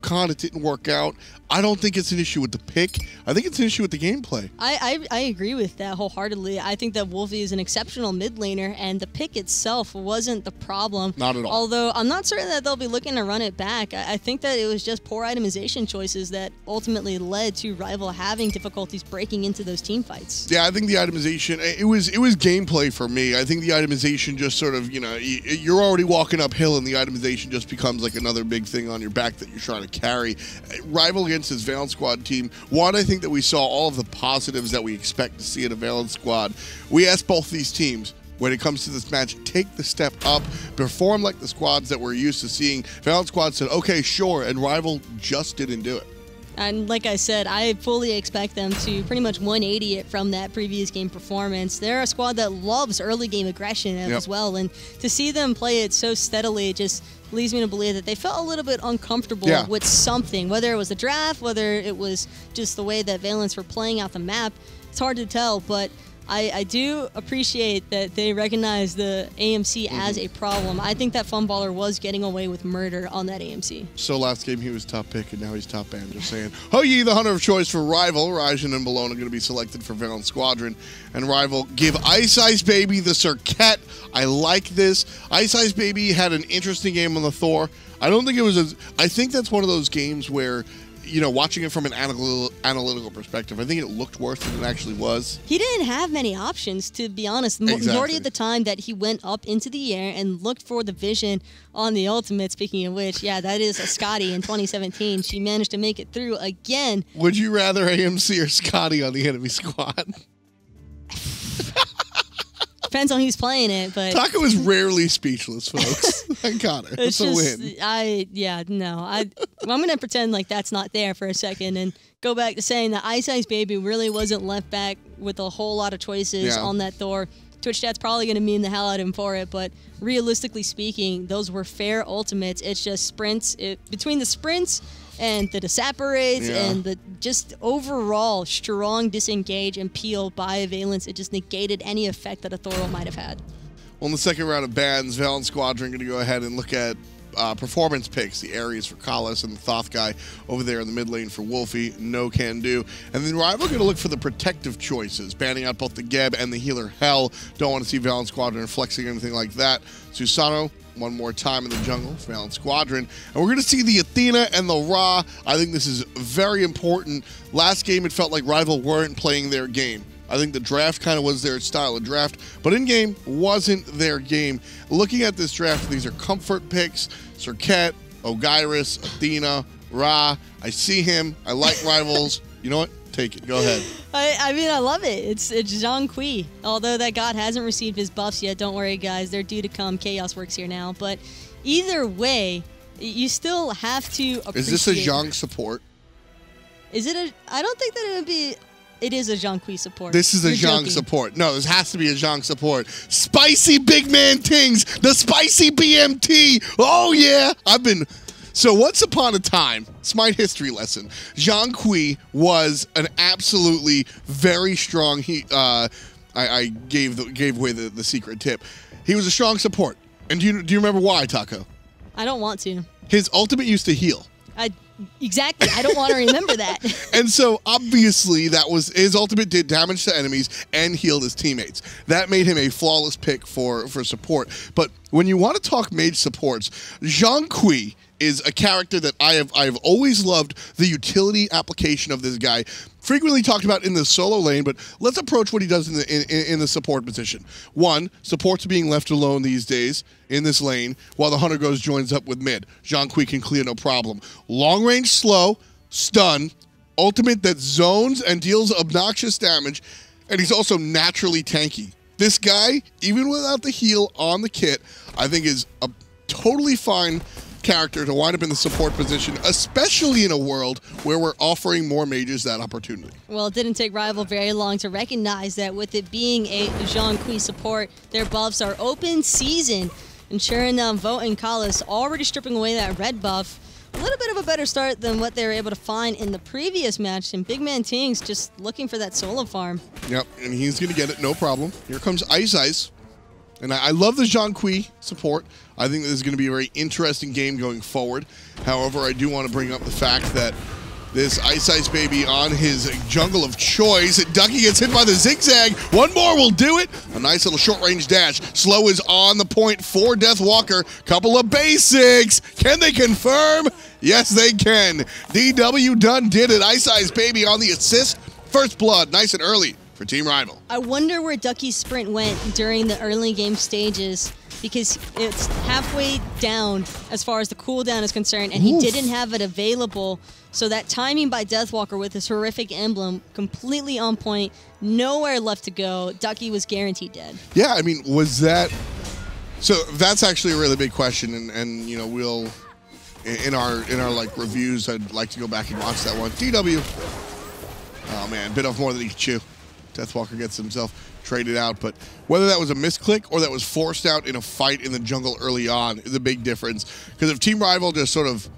con, it didn't work out. I don't think it's an issue with the pick. I think it's an issue with the gameplay. I agree with that wholeheartedly. I think that Wolfie is an exceptional mid laner, and the pick itself wasn't the problem. Not at all. Although I'm not certain that they'll be looking to run it back. I think that it was just poor itemization choices that ultimately led to Rival having difficulties breaking into those team fights. Yeah, I think the itemization, it was gameplay for me. I think the itemization just sort of, you know, you're already walking uphill and the itemization just becomes like another big thing on your back that you're trying to carry. Rival against his Valence Squad team, one, I think that we saw all of the positives that we expect to see in a Valence Squad. We asked both these teams, when it comes to this match, take the step up, perform like the squads that we're used to seeing. Valence Squad said, okay, sure, and Rival just didn't do it. And like I said, I fully expect them to pretty much 180 it from that previous game performance. They're a squad that loves early game aggression as well, and to see them play it so steadily just leads me to believe that they felt a little bit uncomfortable with something, whether it was the draft, whether it was just the way that Valence were playing out the map. It's hard to tell, but I do appreciate that they recognize the AMC as a problem. I think that Funballer was getting away with murder on that AMC. So last game he was top pick and now he's top ban. Just saying. Hoyi, the hunter of choice for Rival. Raijin and Bologna are going to be selected for Valence Squadron. And Rival give Ice Baby the Circuit. I like this. Ice Baby had an interesting game on the Thor. I don't think it was I think that's one of those games where, you know, watching it from an analytical perspective, I think it looked worse than it actually was. He didn't have many options, to be honest. The majority of the time that he went up into the air and looked for the vision on the ultimate, speaking of which, yeah, that is a Scotty in 2017. She managed to make it through again. Would you rather AMC or Scotty on the enemy squad? Depends on who's playing it, but Taco is rarely speechless, folks. I got it. It's a win. I'm gonna pretend like that's not there for a second and go back to saying that Ice Baby really wasn't left back with a whole lot of choices on that Thor. Twitch chat's probably gonna meme the hell out of him for it, but realistically speaking, those were fair ultimates. It's just sprints. Between the sprints and the separates and the just overall strong disengage and peel by Valence, it just negated any effect that a Thor might have had. Well, in the second round of bans, Valence Squadron going to go ahead and look at performance picks, the Ares for Kalas and the Thoth guy over there in the mid lane for Wolfie, no can do. And then Rival going to look for the protective choices, banning out both the Geb and the healer Hell. Don't want to see Valence Squadron flexing anything like that. Susano, one more time in the jungle for Valence Squadron. And we're going to see the Athena and the Ra. I think this is very important. Last game, it felt like Rival weren't playing their game. I think the draft kind of was their style of draft, but in-game wasn't their game. Looking at this draft, these are comfort picks. Circuit, Ogyrus, Athena, Ra. I see him. I like Rivals. You know what? Take it. Go ahead. I mean, I love it. It's Zhang Kui. Although that god hasn't received his buffs yet, don't worry, guys. They're due to come. Chaos works here now. But either way, you still have to appreciate... Is this a Zhang support? Is it a... I don't think that it would be... It is a Zhang Kui support. This is a Zhang support. No, this has to be a Zhang support. Spicy big man tings. The spicy BMT. Oh, yeah. So once upon a time, SMITE history lesson, Zhang Kui was an absolutely very strong... I gave away the secret tip. He was a strong support. And do you remember why, Taco? I don't want to. His ultimate used to heal. Exactly. I don't want to remember that. And so, obviously, that was his ultimate did damage to enemies and healed his teammates. That made him a flawless pick for support. But when you want to talk mage supports, Zhang Kui is a character that I've always loved the utility application of this guy. Frequently talked about in the solo lane, but let's approach what he does in the support position. One, support's being left alone these days in this lane while the hunter joins up with mid. Zhang Kui can clear no problem. Long range slow, stun, ultimate that zones and deals obnoxious damage, and he's also naturally tanky. This guy, even without the heal on the kit, I think is a totally fine character to wind up in the support position, especially in a world where we're offering more mages that opportunity. Well, it didn't take Rival very long to recognize that with it being a Zhang Kui support, their buffs are open season, ensuring them Vote and Kalas already stripping away that red buff. A little bit of a better start than what they were able to find in the previous match, and Big Man Tings just looking for that solo farm. Yep, and he's going to get it, no problem. Here comes Ice. And I love the Zhang Kui support. I think this is going to be a very interesting game going forward. However, I do want to bring up the fact that this Ice Baby on his jungle of choice. Ducky gets hit by the zigzag. One more will do it. A nice little short-range dash. Slow is on the point for Deathwalker. Couple of basics. Can they confirm? Yes, they can. DW done did it. Ice Baby on the assist. First blood, nice and early for Team Rival. I wonder where Ducky's sprint went during the early game stages, because it's halfway down as far as the cooldown is concerned, and he didn't have it available. So that timing by Deathwalker with his horrific emblem, completely on point, nowhere left to go. Ducky was guaranteed dead. Yeah, I mean, was that... So that's actually a really big question, and you know, we'll... In our like reviews, I'd like to go back and watch that one. DW. Oh man, bit off more than he could chew. Deathwalker gets himself traded out, but whether that was a misclick or that was forced out in a fight in the jungle early on is a big difference. Because if Team Rival just sort of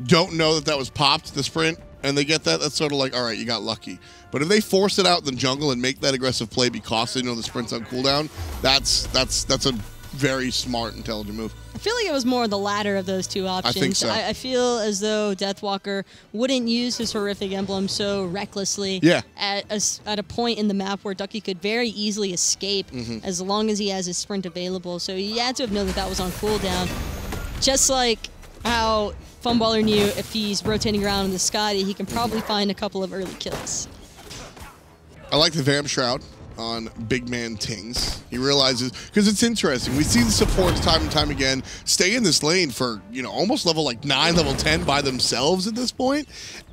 don't know that was popped, the sprint, and they get that, that's sort of like, all right, you got lucky. But if they force it out in the jungle and make that aggressive play because they know the sprint's on cooldown, that's a very smart, intelligent move. I feel like it was more the latter of those two options. I think so. I feel as though Deathwalker wouldn't use his horrific emblem so recklessly at a point in the map where Ducky could very easily escape as long as he has his sprint available. So he had to have known that that was on cooldown. Just like how Funballer knew if he's rotating around in the Scotty, he can probably find a couple of early kills. I like the Vam Shroud on Big Man Tings. He realizes, because it's interesting, we see the supports time and time again stay in this lane for, you know, almost level like 9, level 10 by themselves at this point,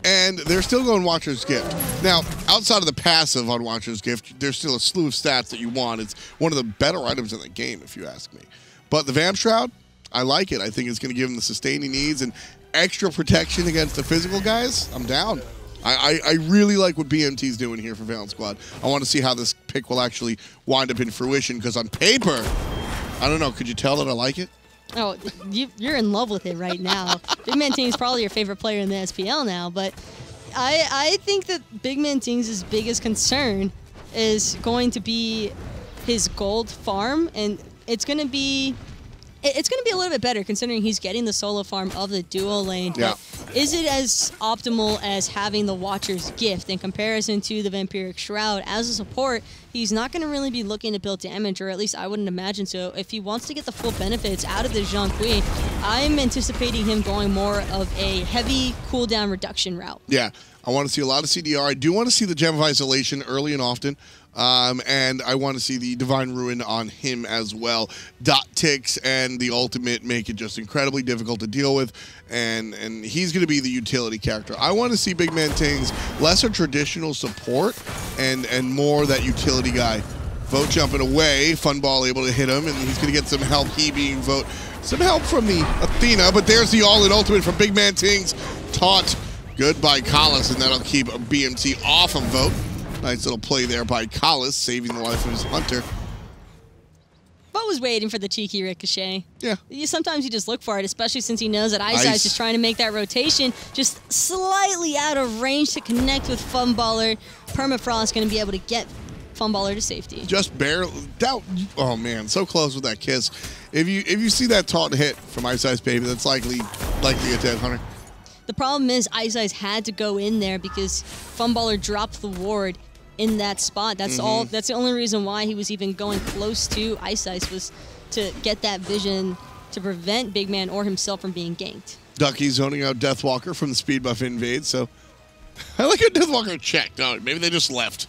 and they're still going Watcher's Gift. Now, outside of the passive on Watcher's Gift, there's still a slew of stats that you want. It's one of the better items in the game, if you ask me. But the Vam Shroud, I like it. I think it's going to give him the sustain he needs and extra protection against the physical guys. I'm down. I really like what BMT's doing here for Valent Squad. I want to see how this pick will actually wind up in fruition, because on paper, I don't know, could you tell that I like it? Oh, you're in love with it right now. Big Man Tings is probably your favorite player in the SPL now, but I think that Big Man Tings' biggest concern is going to be his gold farm, and it's going to be a little bit better considering he's getting the solo farm of the dual lane. Yeah. But is it as optimal as having the Watcher's Gift in comparison to the Vampiric Shroud? As a support, he's not going to really be looking to build damage, or at least I wouldn't imagine so. If he wants to get the full benefits out of the Zhang Kui, I'm anticipating him going more of a heavy cooldown reduction route. Yeah, I want to see a lot of CDR. I do want to see the Gem of Isolation early and often. And I want to see the Divine Ruin on him as well. Dot ticks and the ultimate make it just incredibly difficult to deal with, and he's going to be the utility character. I want to see Big Man Tings lesser traditional support and more that utility guy. Vote jumping away, Funball able to hit him, and he's going to get some help. He being Vote, some help from the Athena, but there's the all-in ultimate from Big Man Tings. Taunt good by Collis, and that'll keep BMT off of Vote. Nice little play there by Collis, saving the life of his hunter. Bo was waiting for the cheeky ricochet. Yeah. Sometimes you just look for it, especially since he knows that Ice is just trying to make that rotation just slightly out of range to connect with Funballer. Permafrost going to be able to get Funballer to safety. Just barely. Oh man, so close with that kiss. If you see that taunt hit from Ice Baby, that's likely a dead hunter. The problem is Ice had to go in there because Funballer dropped the ward in that spot. That's all. That's the only reason why he was even going close to Ice was to get that vision to prevent Big Man or himself from being ganked. Ducky zoning out Deathwalker from the speed buff invade. So I like how Deathwalker checked. Oh, maybe they just left.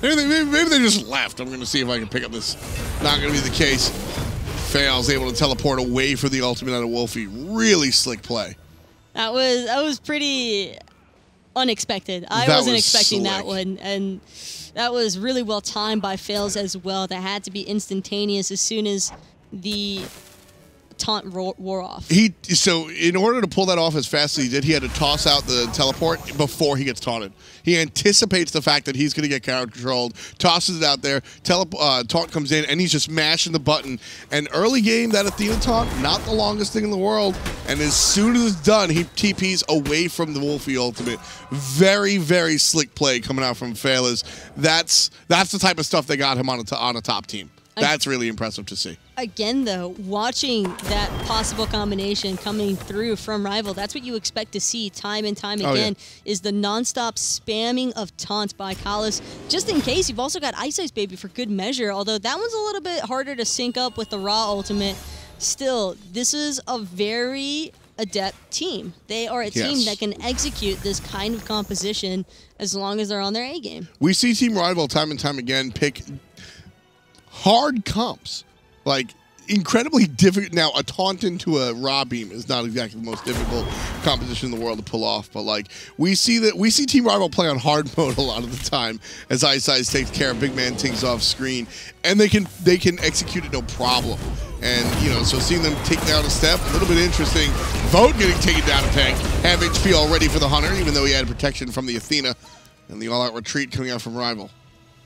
maybe they just left. I'm going to see if I can pick up this. Not going to be the case. Fails, able to teleport away for the ultimate out of Wolfie. Really slick play. That was pretty unexpected. I wasn't expecting that one, and that was really well timed by Fails as well. That had to be instantaneous as soon as the taunt wore off. So in order to pull that off as fast as he did, he had to toss out the teleport before he gets taunted. He anticipates the fact that he's going to get counter controlled, tosses it out there, taunt comes in, and he's just mashing the button. And early game, that Athena taunt, not the longest thing in the world. And as soon as it's done, he TPs away from the Wolfie ultimate. Very, very slick play coming out from Failers. That's the type of stuff they got him on a top team. That's really impressive to see. Again, though, watching that possible combination coming through from Rival, that's what you expect to see time and time again, is the nonstop spamming of taunts by Kalas. Just in case, you've also got Ice Ice Baby for good measure, although that one's a little bit harder to sync up with the Raw ultimate. Still, this is a very adept team. They are a team that can execute this kind of composition as long as they're on their A game. We see Team Rival time and time again pick hard comps, like incredibly difficult. Now, a taunt into a raw beam is not exactly the most difficult composition in the world to pull off, but like we see Team Rival play on hard mode a lot of the time as Ice Ice takes care of big man things off screen, and they can execute it no problem. And, you know, so seeing them take down a step, a little bit interesting. Vote getting taken down a peg. Half HP already for the Hunter, even though he had protection from the Athena. And the all-out retreat coming out from Rival.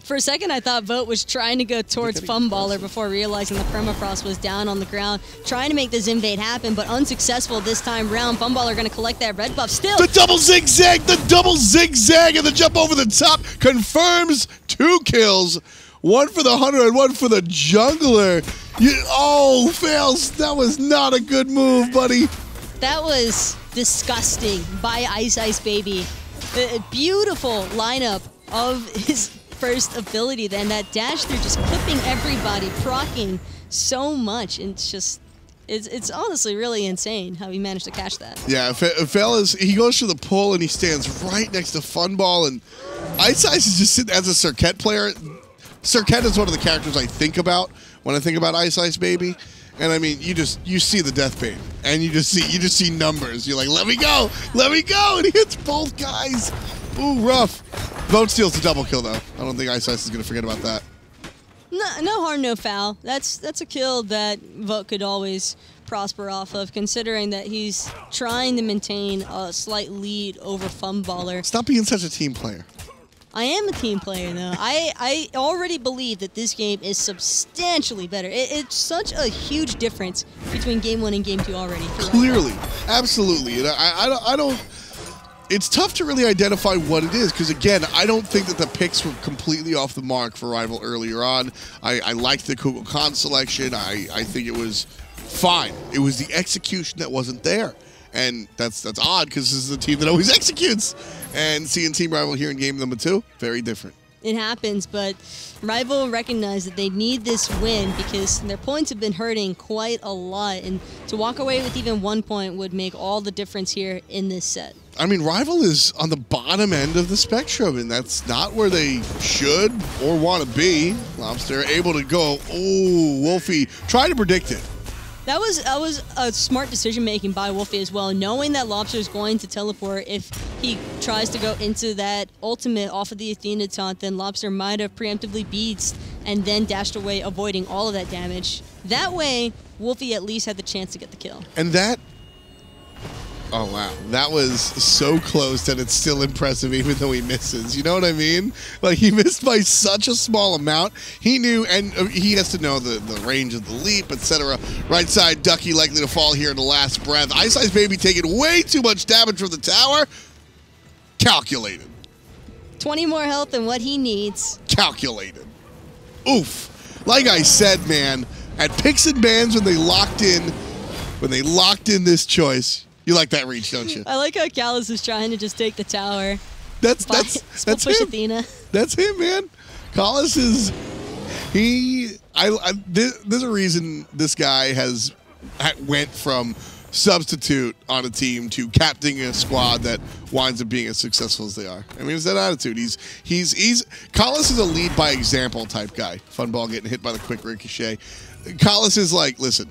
For a second, I thought Vote was trying to go towards Funballer before realizing the Permafrost was down on the ground, trying to make this invade happen, but unsuccessful this time round. Funballer going to collect that red buff still. The double zigzag, and the jump over the top confirms 2 kills. One for the Hunter and one for the Jungler. Fails. That was not a good move, buddy. That was disgusting by Ice Ice Baby. A beautiful lineup of his first ability, then that dash through, just clipping everybody, proccing so much, and it's honestly really insane how he managed to catch that. Yeah, he goes for the pull and he stands right next to Funball, and Ice Ice is just sitting as a Serket player. Serket is one of the characters I think about when I think about Ice Ice Baby. And I mean, you see the death bait, and you just see numbers. You're like, let me go, and he hits both guys. Ooh, rough. Vote steals the double kill though. I don't think Ice Ice is gonna forget about that. No harm, no foul. That's a kill that Vote could always prosper off of, considering that he's trying to maintain a slight lead over Funballer. Stop being such a team player. I am a team player, though. I already believe that this game is substantially better. It's such a huge difference between Game 1 and Game 2 already. Clearly. Absolutely. And I don't... It's tough to really identify what it is, because, again, I don't think that the picks were completely off the mark for Rival earlier on. I liked the Kukulkan selection. I think it was fine. It was the execution that wasn't there. And that's odd, because this is a team that always executes. And seeing Team Rival here in game number 2, very different. It happens, but Rival recognized that they need this win because their points have been hurting quite a lot. And to walk away with even 1 point would make all the difference here in this set. I mean, Rival is on the bottom end of the spectrum, and that's not where they should or want to be. Lobster able to go. Oh, Wolfie, try to predict it. That was a smart decision-making by Wolfie as well, knowing that Lobster is going to teleport. If he tries to go into that ultimate off of the Athena taunt, then Lobster might have preemptively beads and then dashed away, avoiding all of that damage. That way, Wolfie at least had the chance to get the kill. And that... Oh, wow. That was so close that it's still impressive even though he misses. You know what I mean? Like, he missed by such a small amount. He knew, and he has to know the range of the leap, etc. Right side, Ducky likely to fall here in the last breath. Ice Ice Baby taking way too much damage from the tower. Calculated. 20 more health than what he needs. Calculated. Oof. Like I said, man, at picks and bans when they locked in this choice... You like that reach, don't you? I like how Kalas is trying to just take the tower. That's push him. Athena. That's him, man. Kalas is there's a reason this guy went from substitute on a team to captaining a squad that winds up being as successful as they are. I mean, it's that attitude. Kalas is a lead by example type guy. Funball getting hit by the quick ricochet. Kalas is like, listen,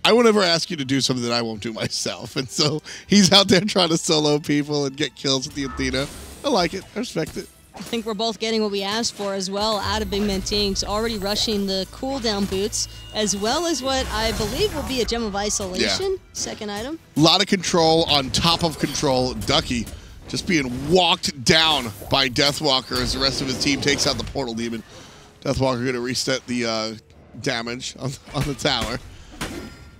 I won't ever ask you to do something that I won't do myself. And so he's out there trying to solo people and get kills with the Athena. I like it. I respect it. I think we're both getting what we asked for as well out of Big Man Tinks, already rushing the cooldown boots, as well as what I believe will be a Gem of Isolation, second item. A lot of control on top of control. Ducky just being walked down by Deathwalker as the rest of his team takes out the Portal Demon. Deathwalker going to reset the damage on the tower.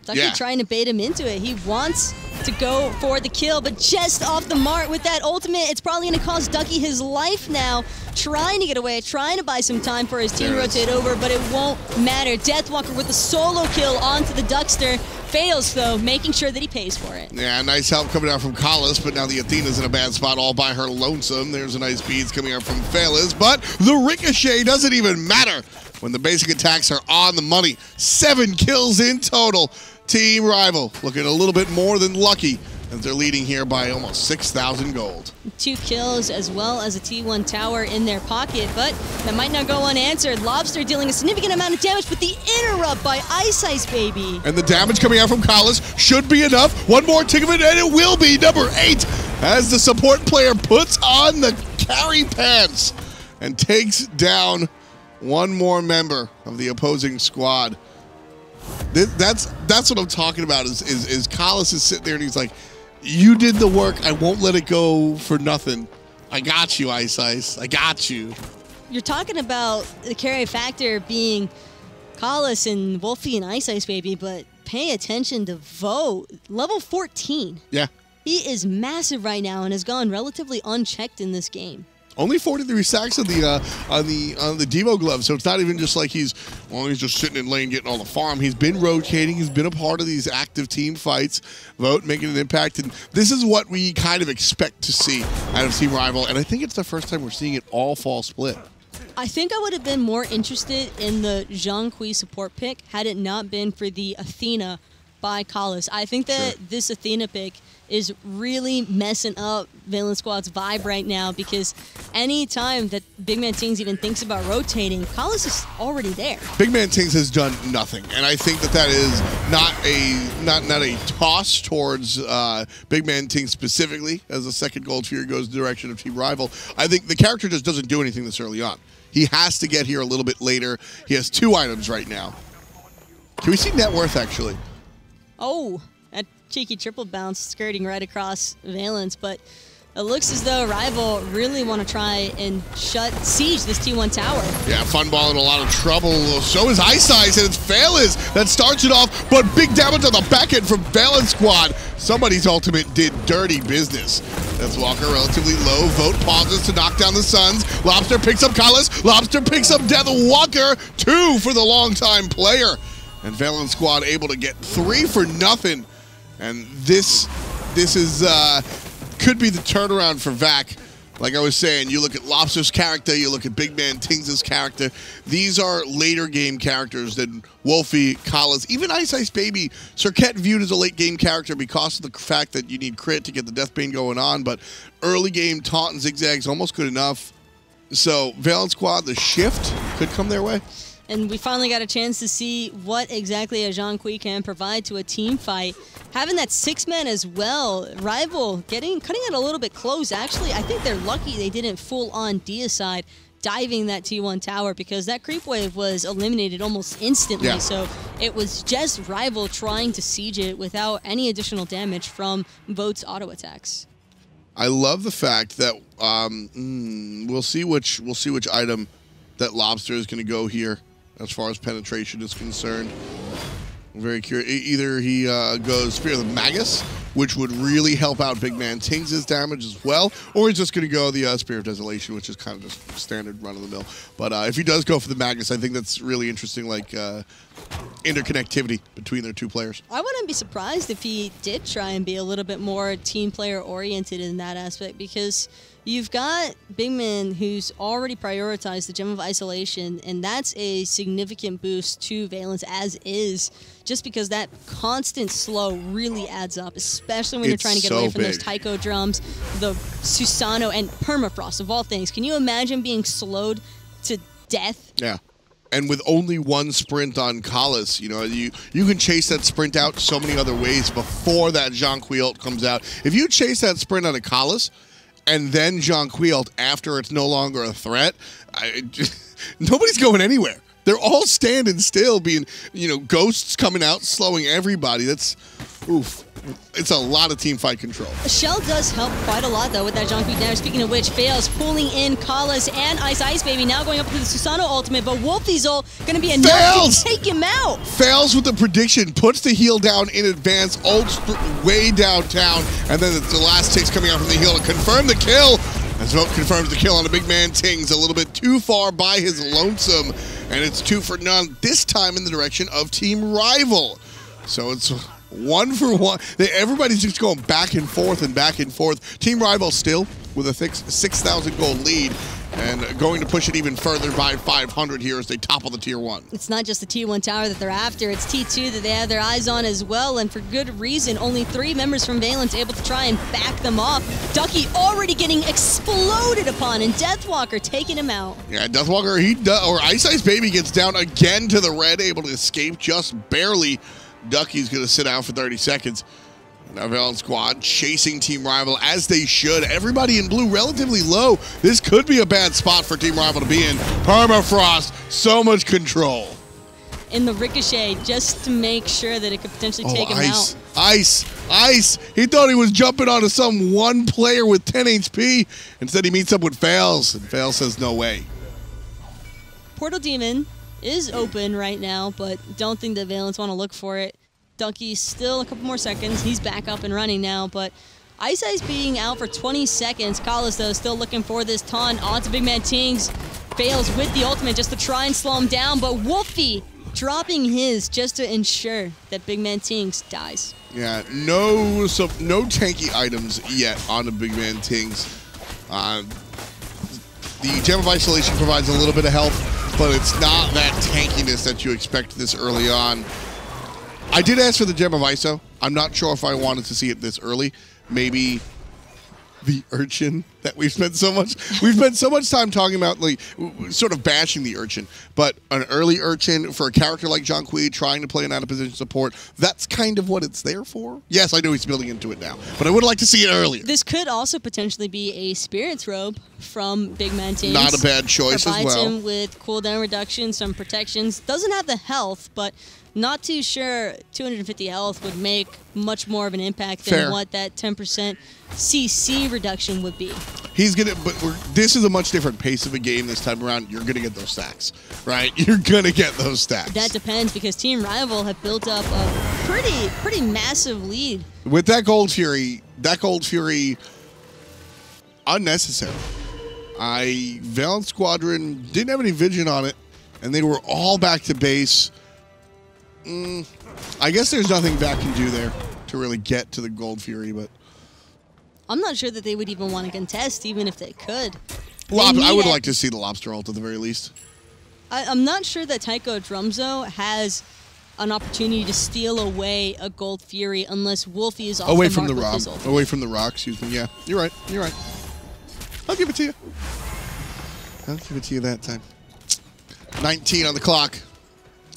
Ducky trying to bait him into it. He wants to go for the kill, but just off the mark with that ultimate. It's probably going to cost Ducky his life now, trying to get away, trying to buy some time for his team to rotate over, but it won't matter. Deathwalker with the solo kill onto the Duckster. Fails, though, making sure that he pays for it. Yeah, nice help coming out from Collis, but now the Athena's in a bad spot all by her lonesome. There's a nice beads coming out from Phelas, but the ricochet doesn't even matter when the basic attacks are on the money. 7 kills in total. Team Rival looking a little bit more than lucky as they're leading here by almost 6,000 gold. 2 kills as well as a T1 tower in their pocket, but that might not go unanswered. Lobster dealing a significant amount of damage with the interrupt by Ice Baby. And the damage coming out from Collis should be enough. One more tick of it, and it will be number 8 as the support player puts on the carry pants and takes down one more member of the opposing squad. That's what I'm talking about. Is Collis is sitting there and he's like, "You did the work. I won't let it go for nothing. I got you, Ice. I got you." You're talking about the carry factor being Collis and Wolfie and Ice Baby, but pay attention to Vote, level 14. Yeah. He is massive right now and has gone relatively unchecked in this game. Only 43 sacks on the Devo glove, so it's not even just like he's just sitting in lane getting all the farm. He's been rotating. He's been a part of these active team fights. Vote making an impact, and this is what we kind of expect to see out of Team Rival. And I think it's the first time we're seeing it all fall split. I think I would have been more interested in the Zhang Kui support pick had it not been for the Athena by Collis. I think that this Athena pick is really messing up Valence Squad's vibe right now, because any time that Big Man Tings even thinks about rotating, Collis is already there. Big Man Tings has done nothing, and I think that is not a toss towards Big Man Tings specifically, as the second gold tier goes in the direction of Team Rival. I think the character just doesn't do anything this early on. He has to get here a little bit later. He has 2 items right now. Can we see net worth, actually? Oh, that cheeky triple bounce skirting right across Valence, but it looks as though Rival really want to try and siege this T1 tower. Yeah, Funball in a lot of trouble. So is Ice, and it's Phelas that starts it off, but big damage on the back end from Valence Squad. Somebody's ultimate did dirty business. That's Walker relatively low. Vote pauses to knock down the Suns. Lobster picks up Collis. Lobster picks up Death Walker. 2 for the longtime player. And Valence Squad able to get 3 for nothing. And this is could be the turnaround for VAC. Like I was saying, you look at Lobster's character, you look at Big Man Tings' character. These are later game characters than Wolfie, Collis, even Ice Baby. Cirquette viewed as a late game character because of the fact that you need crit to get the Deathbane going on, but early game taunt and zigzags almost good enough. So Valence Squad, the shift could come their way. And we finally got a chance to see what exactly a Zhang Kui can provide to a team fight. Having that 6-man as well, Rival cutting it a little bit close. Actually, I think they're lucky they didn't full-on deicide diving that T1 tower, because that creep wave was eliminated almost instantly. Yeah. So it was just Rival trying to siege it without any additional damage from Vote's auto attacks. I love the fact that we'll see which item that Lobster is going to go here. As far as penetration is concerned, I'm very curious. Either he goes Spear of the Magus, which would really help out Big Man Tings' damage as well, or he's just going to go the Spear of Desolation, which is kind of just standard run-of-the-mill. But if he does go for the Magus, I think that's really interesting, like interconnectivity between their 2 players. I wouldn't be surprised if he did try and be a little bit more team player oriented in that aspect, because you've got Big Man who's already prioritized the Gem of Isolation, and that's a significant boost to Valence as is, just because that constant slow really adds up, especially when you're trying to get away from those Taiko drums, the Susano, and Permafrost of all things. Can you imagine being slowed to death? Yeah. And with only 1 sprint on Collis, you know, you can chase that sprint out so many other ways before that Zhang Kui ult comes out. If you chase that sprint on a Collis, and then Zhang Kui ult after it's no longer a threat, nobody's going anywhere. They're all standing still, being, you know, ghosts coming out, slowing everybody. That's, oof. It's a lot of team fight control. Shell does help quite a lot, though, with that John Quick. Speaking of which, Fails pulling in Kalas and Ice Baby, now going up to the Susano ultimate, but Wolfie's ult going to be enough to take him out. Fails with the prediction, puts the heal down in advance, ults way downtown, and then the last ticks coming out from the heal to confirm the kill. As Vote confirms the kill on a big man Tings, a little bit too far by his lonesome, and it's 2 for none, this time in the direction of Team Rival. So it's 1 for 1. Everybody's just going back and forth and back and forth. Team Rival still with a thick 6,000 gold lead and going to push it even further by 500 here as they topple the Tier 1. It's not just the Tier 1 tower that they're after, it's T2 that they have their eyes on as well, and for good reason. Only 3 members from Valence able to try and back them off. Ducky already getting exploded upon, and Deathwalker taking him out. Yeah, Deathwalker, or Ice Baby gets down again to the red, able to escape just barely. Ducky's going to sit out for 30 seconds. Now Valence squad chasing Team Rival as they should. Everybody in blue relatively low. This could be a bad spot for Team Rival to be in. Permafrost, so much control. In the ricochet, just to make sure that it could potentially take him out. Ice. He thought he was jumping onto some one player with 10 HP. Instead, he meets up with Fails, and Fails says no way. Portal Demon is open right now, but don't think that Valence want to look for it. Ducky's still a couple more seconds. He's back up and running now, but Ice being out for 20 seconds. Kalas, though, still looking for this taunt onto Big Man Tings. Fails with the ultimate just to try and slow him down, but Wolfie dropping his just to ensure that Big Man Tings dies. Yeah, no tanky items yet on the Big Man Tings. The Gem of Isolation provides a little bit of health, but it's not that tankiness that you expect this early on. I did ask for the Gem of ISO. I'm not sure if I wanted to see it this early. Maybe the Urchin that we've spent so much time talking about, like sort of bashing the Urchin. But an early Urchin for a character like John Quee trying to play an out-of-position support, that's kind of what it's there for. Yes, I know he's building into it now, but I would like to see it earlier. This could also potentially be a Spirit's Robe from Big Man Tings. Not a bad choice as well. Provides him with cooldown reduction, some protections. Doesn't have the health, but not too sure 250 health would make much more of an impact than what that 10% CC reduction would be. He's gonna, but this is a much different pace of a game this time around. You're gonna get those stacks, right? You're gonna get those stacks. That depends, because Team Rival have built up a pretty massive lead. With that Gold Fury, unnecessary. Valence Squadron didn't have any vision on it, and they were all back to base. I guess there's nothing VAC can do there to really get to the Gold Fury, but I'm not sure that they would even want to contest, even if they could. I would like to see the Lobster ult at the very least. I'm not sure that Tycho Drumzo has an opportunity to steal away a Gold Fury unless Wolfie is off away the from mark the with rock. his ult. Away from the rock, excuse me. Yeah, you're right. You're right. I'll give it to you. I'll give it to you that time. 19 on the clock.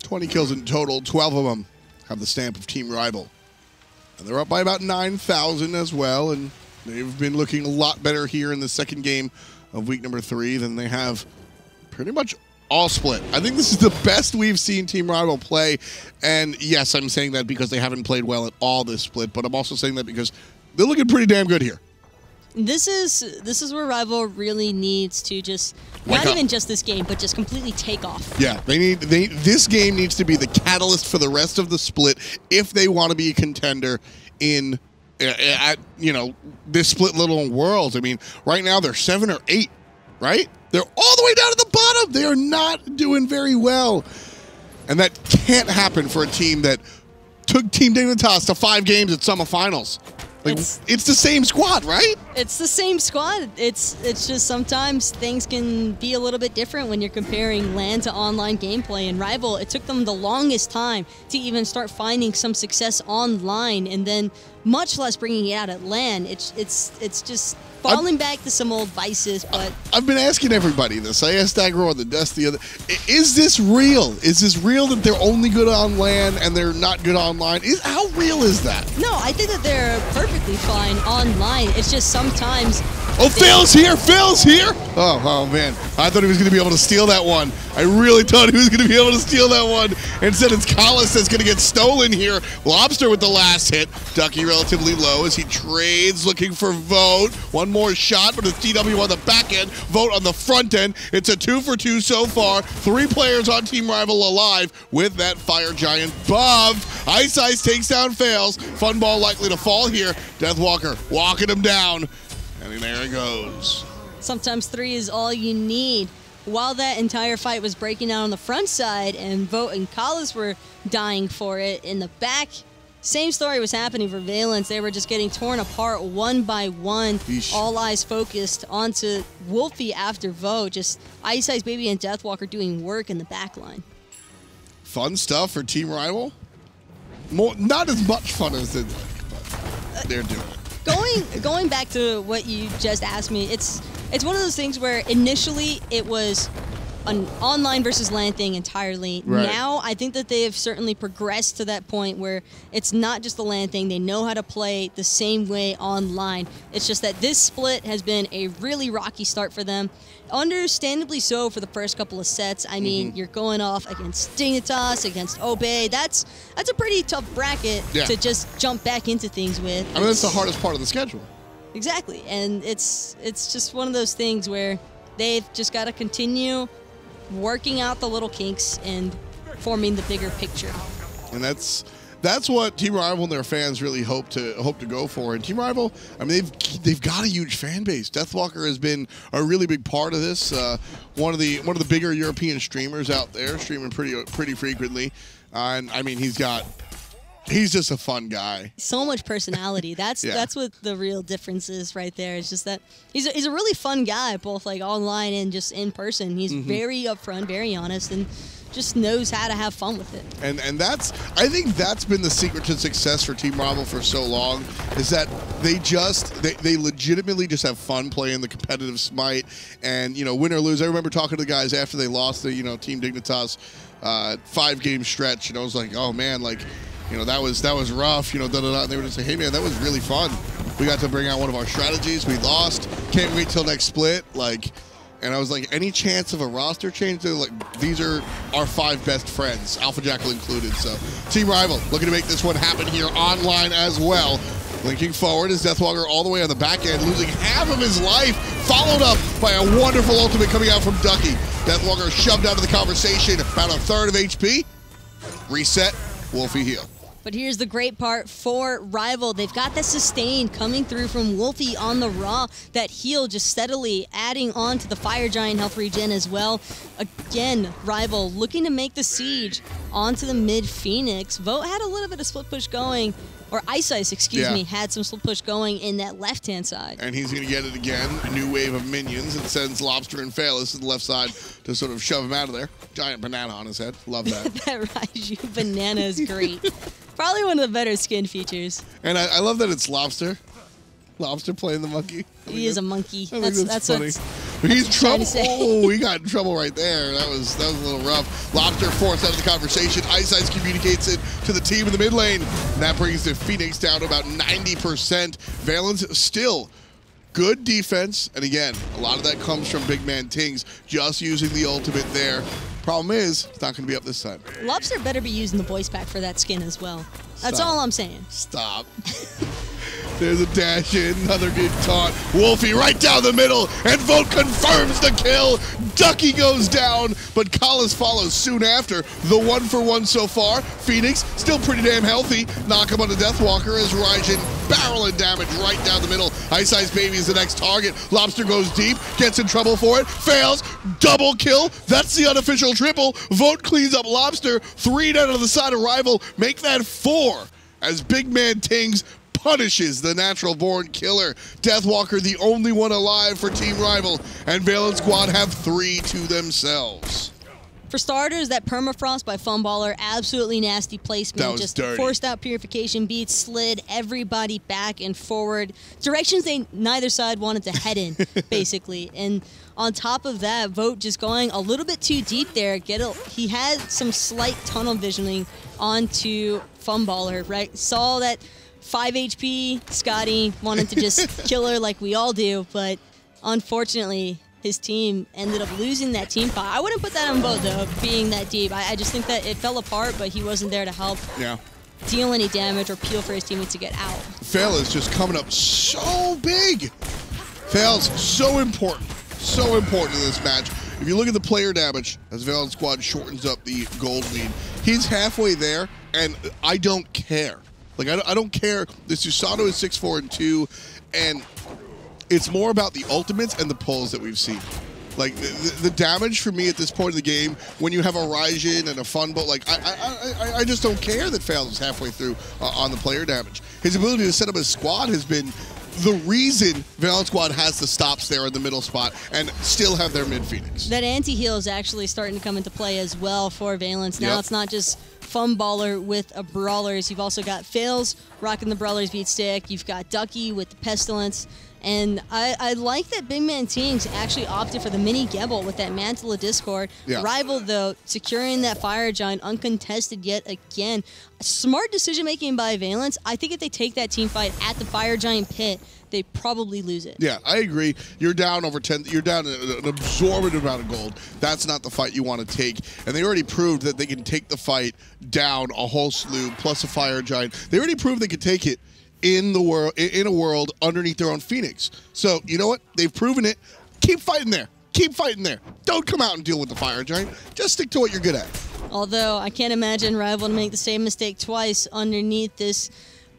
20 kills in total. 12 of them have the stamp of Team Rival. And they're up by about 9,000 as well, and they've been looking a lot better here in the second game of week number 3 than they have pretty much all split. I think this is the best we've seen Team Rival play, and yes, I'm saying that because they haven't played well at all this split, but I'm also saying that because they're looking pretty damn good here. This is where Rival really needs to just, not even just this game, but just completely take off. Yeah, this game needs to be the catalyst for the rest of the split if they want to be a contender in, this split little world. I mean, right now they're 7 or 8, right? They're all the way down to the bottom. They are not doing very well. And that can't happen for a team that took Team Dignitas to 5 games at semifinals. Like, it's the same squad, right? It's the same squad. It's just sometimes things can be a little bit different when you're comparing LAN to online gameplay. And Rival, it took them the longest time to even start finding some success online. And then much less bringing it out at LAN. It's just falling back to some old vices. But I've been asking everybody this. I asked Agro on the desk the other. Is this real? Is this real that they're only good on LAN and they're not good online? How real is that? No, I think that they're perfectly fine online. It's just sometimes. Oh, Phil's here! Phil's here! Oh man. I thought he was going to be able to steal that one. I really thought he was going to be able to steal that one. Instead, it's Collis that's going to get stolen here. Lobster with the last hit. Ducky relatively low as he trades, looking for Vote. One more shot, but it's TW on the back end. Vote on the front end. It's a 2 for 2 so far. 3 players on Team Rival alive with that Fire Giant above. Ice takes down Fails. Fun ball likely to fall here. Deathwalker walking him down. And there it goes. Sometimes 3 is all you need. While that entire fight was breaking out on the front side and Vote and Collis were dying for it, in the back, same story was happening for Valence. They were just getting torn apart one by one. Yeesh. All eyes focused onto Wolfie after Vote. Just Ice Baby and Deathwalker doing work in the back line. Fun stuff for Team Rival. Not as much fun as they'd like, but they're doing it. Going back to what you just asked me, it's one of those things where initially it was an online versus LAN thing entirely. Right. Now I think that they have certainly progressed to that point where it's not just the LAN thing. They know how to play the same way online. It's just that this split has been a really rocky start for them. Understandably so for the first couple of sets. I mean, you're going off against Dignitas, against Obey. That's a pretty tough bracket to just jump back into things with. I mean, that's the hardest part of the schedule. Exactly, and it's just one of those things where they've just got to continue working out the little kinks and forming the bigger picture. And that's what Team Rival and their fans really hope to go for. And Team Rival, I mean, they've got a huge fan base. Deathwalker has been a really big part of this. One of the bigger European streamers out there, streaming pretty frequently. And I mean, he's just a fun guy. So much personality. That's what the real difference is right there. It's just that he's a really fun guy, both like online and just in person. He's very upfront, very honest, and just knows how to have fun with it. And I think that's been the secret to success for Team Rival for so long, is that they legitimately just have fun playing the competitive Smite, and win or lose. I remember talking to the guys after they lost the Team Dignitas 5-game stretch, and I was like, oh man, like, that was rough, And they were just like, hey man, that was really fun. We got to bring out one of our strategies. We lost. Can't wait till next split. And I was like, any chance of a roster change? They're like, these are our 5 best friends, Alpha Jackal included. So Team Rival looking to make this one happen here online as well. Linking forward is Deathwalker all the way on the back end, losing half of his life, followed up by a wonderful ultimate coming out from Ducky. Deathwalker shoved out of the conversation, about a third of HP. Reset, Wolfie heal. But here's the great part for Rival. They've got that sustain coming through from Wolfie on the Raw. That heal just steadily adding on to the Fire Giant health regen as well. Again, Rival looking to make the siege onto the mid Phoenix. Vote had a little bit of split push going, or Ice, excuse me, had some split push going in that left-hand side. And he's going to get it again. A new wave of minions. It sends Lobster and Phaelus to the left side to sort of shove him out of there. Giant banana on his head. Love that. That Raiju banana is great. Probably one of the better skin features. And I love that it's Lobster. Lobster playing the monkey. He is a monkey. That's funny. He's trouble. Oh, he got in trouble right there. That was a little rough. Lobster forced out of the conversation. Ice communicates it to the team in the mid lane. And that brings the Phoenix down to about 90%. Valence still good defense. And again, a lot of that comes from big man Tings just using the ultimate there. Problem is, it's not going to be up this time. Lobster better be using the voice pack for that skin as well. That's all I'm saying. Stop. There's a dash in, another good taunt. Wolfie right down the middle, and Vote confirms the kill. Ducky goes down, but Collis follows soon after. The 1-for-1 so far. Phoenix still pretty damn healthy. Knock him on the Deathwalker as Raijin barreling damage right down the middle. Ice Baby is the next target. Lobster goes deep, gets in trouble for it, fails, double kill. That's the unofficial triple. Vote cleans up Lobster. 3 down on the side of Rival. Make that 4 as big man Tings punishes the natural-born killer. Deathwalker, the only one alive for Team Rival, and Valence Squad have 3 to themselves. For starters, that permafrost by Funballer, absolutely nasty placement. That was just dirty. Forced out purification beats, slid everybody back and forward. Directions neither side wanted to head in, basically. And on top of that, Vote just going a little bit too deep there. He had some slight tunnel visioning onto Funballer, right? Saw that 5 HP, Scotty wanted to just kill her like we all do, but unfortunately, his team ended up losing that team fight. I wouldn't put that on Vote, though, being that deep. I just think that it fell apart, but he wasn't there to help deal any damage or peel for his teammates to get out. Fail is just coming up so big. Fail's so important in this match. If you look at the player damage, as Valen Squad shortens up the gold lead, he's halfway there, and I don't care. Like, I don't care. This Susato is 6-4 and 2, and it's more about the ultimates and the pulls that we've seen. Like, the damage for me at this point in the game, when you have a Raijin and a Funbolt, like, I just don't care that Fails is halfway through on the player damage. His ability to set up his squad has been the reason Valen Squad has the stops there in the middle spot and still have their mid Phoenix. That anti-heal is actually starting to come into play as well for Valence. Now it's not just Funballer with a Brawlers. You've also got Fails rocking the Brawlers beat stick. You've got Ducky with the Pestilence. And I like that Big Man Tings actually opted for the mini Gebel with that Mantle of Discord. Rival, though, securing that Fire Giant uncontested yet again. Smart decision-making by Valence. I think if they take that team fight at the Fire Giant pit, they probably lose it. Yeah, I agree. You're down over 10. You're down an absorbent amount of gold. That's not the fight you want to take. And they already proved that they can take the fight down a whole slew plus a Fire Giant. They already proved they could take it in a world underneath their own Phoenix. So, you know what? They've proven it. Keep fighting there. Keep fighting there. Don't come out and deal with the Fire Giant. Just stick to what you're good at. Although, I can't imagine Rival to make the same mistake twice underneath this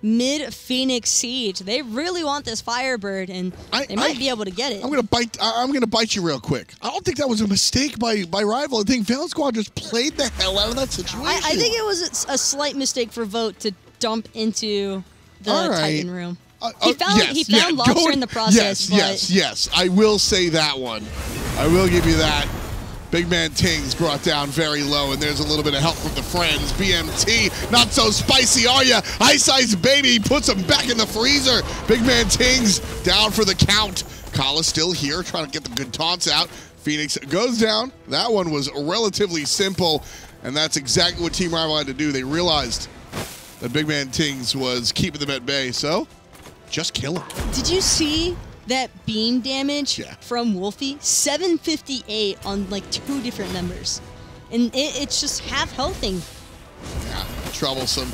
mid-Phoenix siege. They really want this Firebird, and they might be able to get it. I'm gonna bite you real quick. I don't think that was a mistake by Rival. I think Valen Squad just played the hell out of that situation. I think it was a slight mistake for Vote to dump into the Titan room. He found Lobster in the process. Yes. I will say that one. I will give you that. Big Man Tings brought down very low, and there's a little bit of help from the friends. BMT, not so spicy, are ya? Ice Baby puts him back in the freezer. Big Man Tings down for the count. Kala's still here, trying to get the good taunts out. Phoenix goes down. That one was relatively simple, and that's exactly what Team Rival had to do. They realized that Big Man Tings was keeping them at bay, so just kill him. Did you see that beam damage from Wolfie? 758 on like 2 different members. And it's just half healthing. Yeah, troublesome.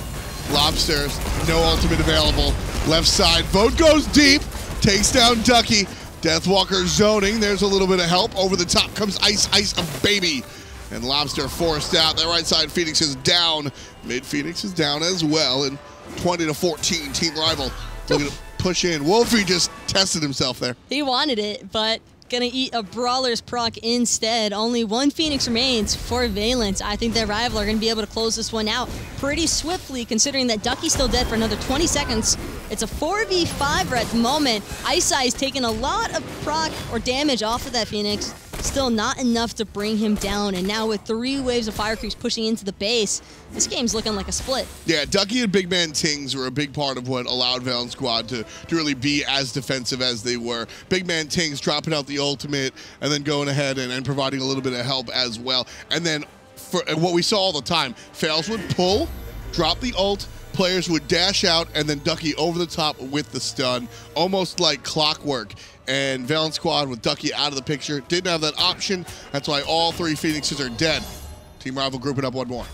Lobsters, no ultimate available. Left side, Vote goes deep, takes down Ducky. Deathwalker zoning, there's a little bit of help. Over the top comes Ice Baby. And Lobster forced out. That right side, Phoenix is down. Mid Phoenix is down as well. And 20-14, Team Rival looking to push in. Wolfie just tested himself there. He wanted it, but gonna eat a Brawler's proc instead. Only 1 Phoenix remains for Valence. I think that Rival are gonna be able to close this one out pretty swiftly, considering that Ducky's still dead for another 20 seconds. It's a 4v5 at the moment. Ice taking a lot of proc or damage off of that Phoenix. Still not enough to bring him down, and now with 3 waves of Fire Creeps pushing into the base, this game's looking like a split. Yeah, Ducky and Big Man Tings were a big part of what allowed Valen Squad to really be as defensive as they were. Big Man Tings dropping out the ultimate and then going ahead and providing a little bit of help as well. And then for what we saw all the time, Fails would pull, drop the ult, players would dash out, and then Ducky over the top with the stun, almost like clockwork. And Valen Squad with Ducky out of the picture didn't have that option. That's why all 3 Phoenixes are dead. Team Rival grouping up 1 more.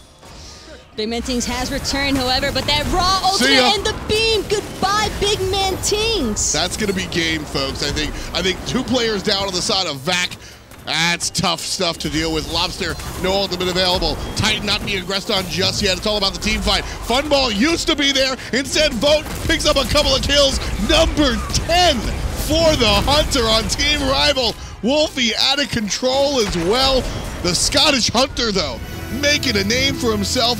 Big Man Tings has returned, however, but that raw ultimate and the beam. Goodbye, Big Man Tings. That's gonna be game, folks. I think 2 players down on the side of VAC. That's tough stuff to deal with. Lobster, no ultimate available. Titan not being aggressed on just yet. It's all about the team fight. Funball used to be there. Instead, Vote picks up a couple of kills. Number 10 for the Hunter on Team Rival. Wolfie out of control as well. The Scottish Hunter, though, making a name for himself.